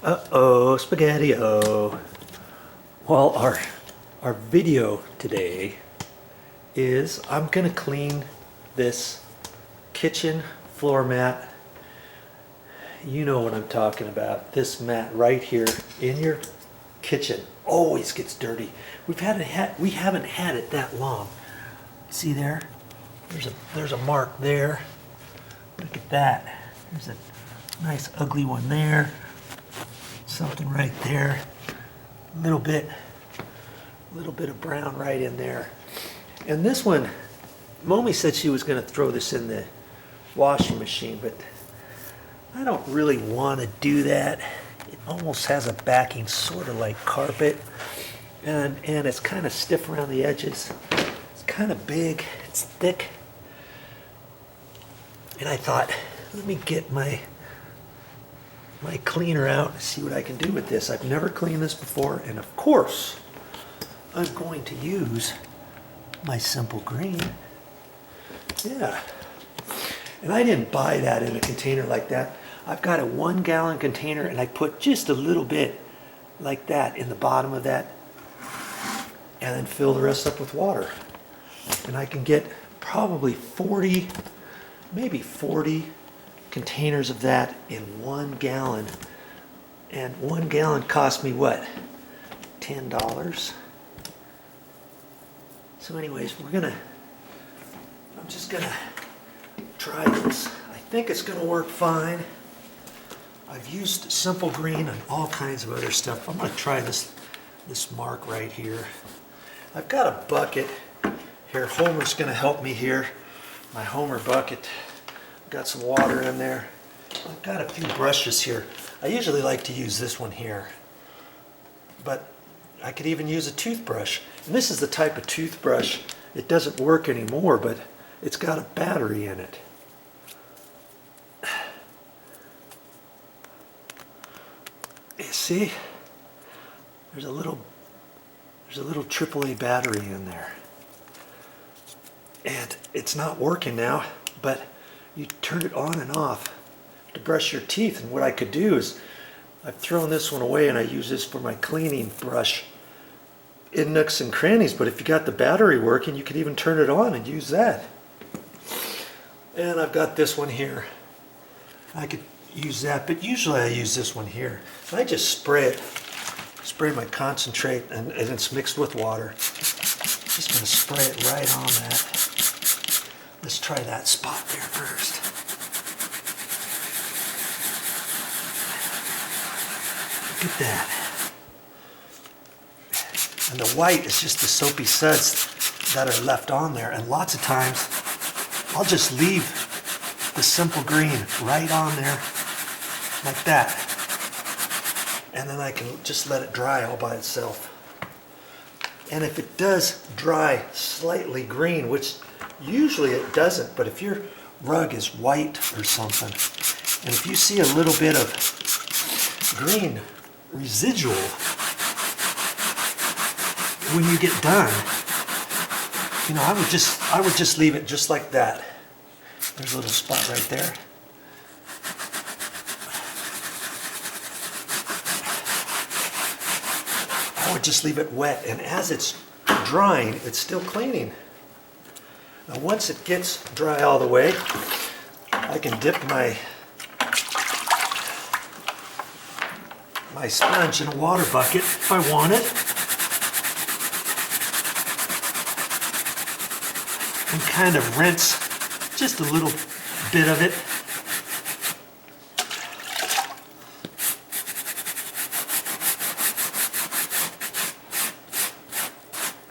Uh-oh, spaghetti-o. Well, our video today is I'm gonna clean this kitchen floor mat. You know what I'm talking about. This mat right here in your kitchen always gets dirty. We haven't had it that long. See there? There's a mark there. Look at that. There's a nice ugly one there. Something right there. A little bit of brown right in there. And this one, Mommy said she was going to throw this in the washing machine, but I don't really want to do that. It almost has a backing sort of like carpet, and it's kind of stiff around the edges. It's kind of big, it's thick. And I thought, let me get my cleaner out and see what I can do with this. I've never cleaned this before, and of course I'm going to use my simple green. Yeah. And I didn't buy that in a container like that. I've got a 1 gallon container, and I put just a little bit like that in the bottom of that, and then fill the rest up with water. And I can get probably 40, maybe 40 containers of that in 1 gallon. And 1 gallon cost me what? $10. So anyways, I'm just gonna try this. I think it's gonna work fine. I've used simple green and all kinds of other stuff. I'm gonna try this mark right here. I've got a bucket here. Homer's gonna help me here. My Homer bucket. Got some water in there. I've got a few brushes here. I usually like to use this one here, but I could even use a toothbrush. And this is the type of toothbrush, it doesn't work anymore, but it's got a battery in it. You see? There's a little AAA battery in there. And it's not working now, but you turn it on and off to brush your teeth. And what I could do is, I've thrown this one away and I use this for my cleaning brush in nooks and crannies. But if you got the battery working, you could even turn it on and use that. And I've got this one here. I could use that, but usually I use this one here. And I just spray my concentrate, and it's mixed with water. Just gonna spray it right on that. Let's try that spot there first. Look at that. And the white is just the soapy suds that are left on there. And lots of times, I'll just leave the simple green right on there, like that. And then I can just let it dry all by itself. And if it does dry slightly green, which usually it doesn't, but if your rug is white or something, and if you see a little bit of green residual when you get done, you know, I would just leave it just like that. There's a little spot right there. I would just leave it wet, and as it's drying, it's still cleaning. Now once it gets dry all the way, I can dip my sponge in a water bucket if I want it, and kind of rinse just a little bit of it.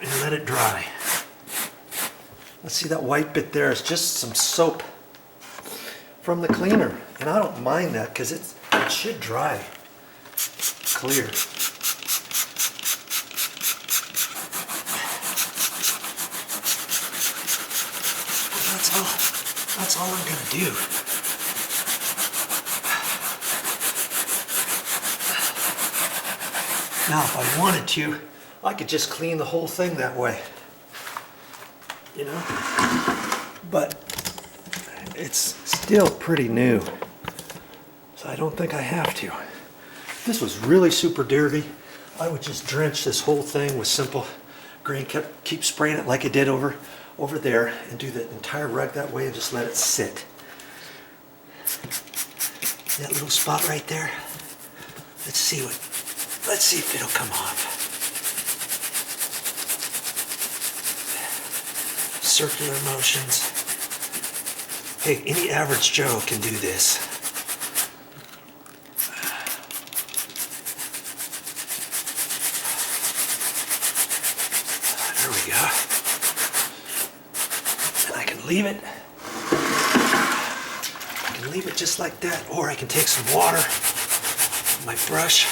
And let it dry. Let's see, that white bit there is just some soap from the cleaner. And I don't mind that because it should dry clear. That's all I'm gonna do. Now, if I wanted to, I could just clean the whole thing that way. You know? But it's still pretty new. So I don't think I have to. this was really super dirty, I would just drench this whole thing with simple green, keep spraying it like I did over there, and do the entire rug that way and just let it sit. That little spot right there, let's see if it'll come off. Circular motions. Hey, any average Joe can do this. There we go. And I can leave it. I can leave it just like that, or I can take some water, my brush,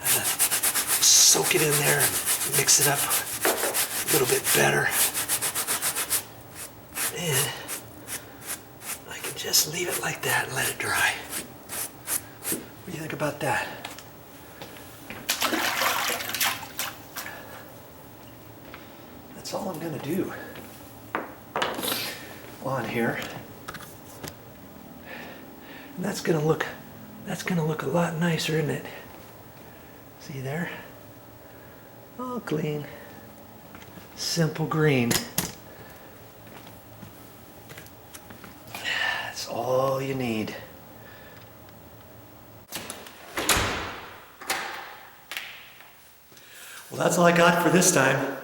and soak it in there and mix it up a little bit better. And I can just leave it like that and let it dry. What do you think about that? That's all I'm gonna do on here. And that's gonna look a lot nicer, isn't it? See there? All clean. Simple green. That's all you need. Well, that's all I got for this time.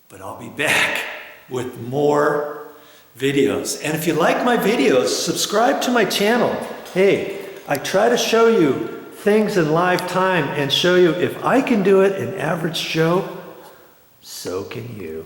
But I'll be back with more videos. And if you like my videos, subscribe to my channel. Hey, I try to show you things in live time and show you if I can do it, an average Joe, so can you.